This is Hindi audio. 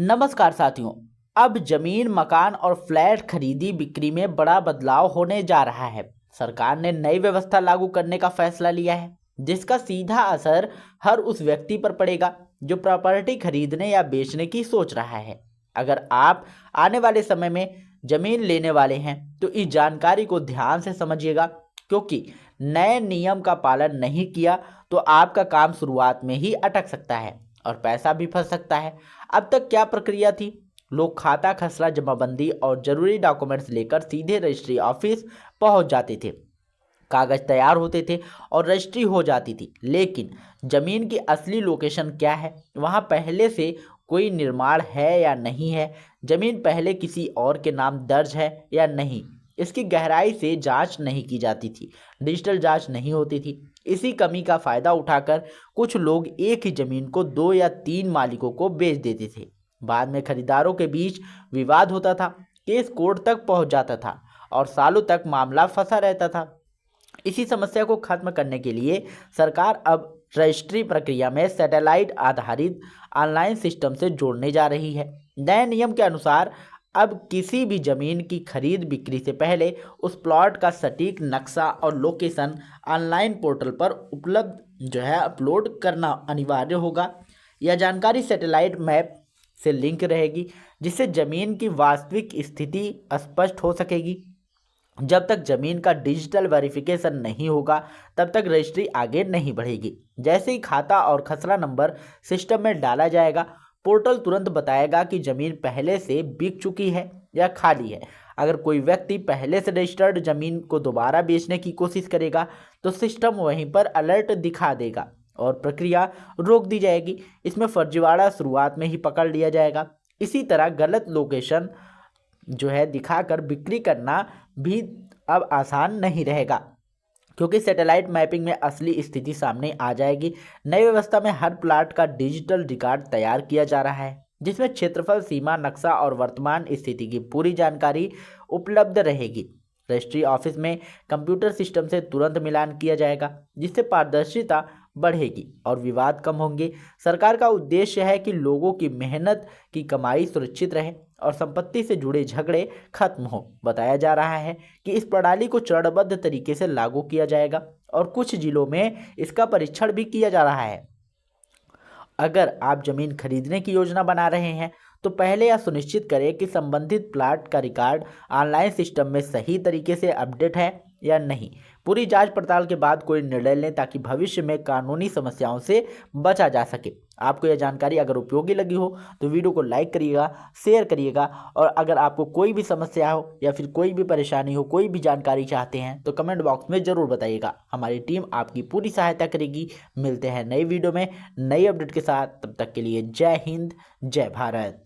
नमस्कार साथियों। अब जमीन, मकान और फ्लैट खरीदी बिक्री में बड़ा बदलाव होने जा रहा है। सरकार ने नई व्यवस्था लागू करने का फैसला लिया है, जिसका सीधा असर हर उस व्यक्ति पर पड़ेगा जो प्रॉपर्टी खरीदने या बेचने की सोच रहा है। अगर आप आने वाले समय में जमीन लेने वाले हैं तो इस जानकारी को ध्यान से समझिएगा, क्योंकि नए नियम का पालन नहीं किया तो आपका काम शुरुआत में ही अटक सकता है और पैसा भी फंस सकता है। अब तक क्या प्रक्रिया थी? लोग खाता, खसरा, जमाबंदी और जरूरी डॉक्यूमेंट्स लेकर सीधे रजिस्ट्री ऑफिस पहुंच जाते थे। कागज तैयार होते थे और रजिस्ट्री हो जाती थी। लेकिन जमीन की असली लोकेशन क्या है, वहां पहले से कोई निर्माण है या नहीं है, जमीन पहले किसी और के नाम दर्ज है या नहीं, इसकी गहराई से जांच नहीं की जाती थी। डिजिटल जांच नहीं होती थी। इसी कमी का फायदा उठाकर कुछ लोग एक ही जमीन को 2 या 3 मालिकों को बेच देते थे। बाद में खरीदारों के बीच विवाद होता था, केस कोर्ट तक पहुंच जाता था और सालों तक मामला फंसा रहता था। इसी समस्या को खत्म करने के लिए सरकार अब रजिस्ट्री प्रक्रिया में सैटेलाइट आधारित ऑनलाइन सिस्टम से जोड़ने जा रही है। नए नियम के अनुसार अब किसी भी जमीन की खरीद बिक्री से पहले उस प्लॉट का सटीक नक्शा और लोकेशन ऑनलाइन पोर्टल पर उपलब्ध अपलोड करना अनिवार्य होगा। यह जानकारी सैटेलाइट मैप से लिंक रहेगी, जिससे जमीन की वास्तविक स्थिति स्पष्ट हो सकेगी। जब तक जमीन का डिजिटल वेरिफिकेशन नहीं होगा, तब तक रजिस्ट्री आगे नहीं बढ़ेगी। जैसे ही खाता और खसरा नंबर सिस्टम में डाला जाएगा, पोर्टल तुरंत बताएगा कि जमीन पहले से बिक चुकी है या खाली है। अगर कोई व्यक्ति पहले से रजिस्टर्ड जमीन को दोबारा बेचने की कोशिश करेगा, तो सिस्टम वहीं पर अलर्ट दिखा देगा और प्रक्रिया रोक दी जाएगी। इसमें फर्जीवाड़ा शुरुआत में ही पकड़ लिया जाएगा। इसी तरह गलत लोकेशन दिखाकर बिक्री करना भी अब आसान नहीं रहेगा, क्योंकि सैटेलाइट मैपिंग में असली स्थिति सामने आ जाएगी। नई व्यवस्था में हर प्लाट का डिजिटल रिकॉर्ड तैयार किया जा रहा है, जिसमें क्षेत्रफल, सीमा, नक्शा और वर्तमान स्थिति की पूरी जानकारी उपलब्ध रहेगी। रजिस्ट्री ऑफिस में कंप्यूटर सिस्टम से तुरंत मिलान किया जाएगा, जिससे पारदर्शिता बढ़ेगी और विवाद कम होंगे। सरकार का उद्देश्य है कि लोगों की मेहनत की कमाई सुरक्षित रहे और संपत्ति से जुड़े झगड़े खत्म हो। बताया जा रहा है कि इस प्रणाली को चरणबद्ध तरीके से लागू किया जाएगा और कुछ जिलों में इसका परीक्षण भी किया जा रहा है। अगर आप जमीन खरीदने की योजना बना रहे हैं, तो पहले यह सुनिश्चित करें कि संबंधित प्लाट का रिकॉर्ड ऑनलाइन सिस्टम में सही तरीके से अपडेट है या नहीं। पूरी जांच पड़ताल के बाद कोई निर्णय लें, ताकि भविष्य में कानूनी समस्याओं से बचा जा सके। आपको यह जानकारी अगर उपयोगी लगी हो तो वीडियो को लाइक करिएगा, शेयर करिएगा, और अगर आपको कोई भी समस्या हो या फिर कोई भी परेशानी हो, कोई भी जानकारी चाहते हैं, तो कमेंट बॉक्स में ज़रूर बताइएगा। हमारी टीम आपकी पूरी सहायता करेगी। मिलते हैं नई वीडियो में नई अपडेट के साथ। तब तक के लिए जय हिंद, जय भारत।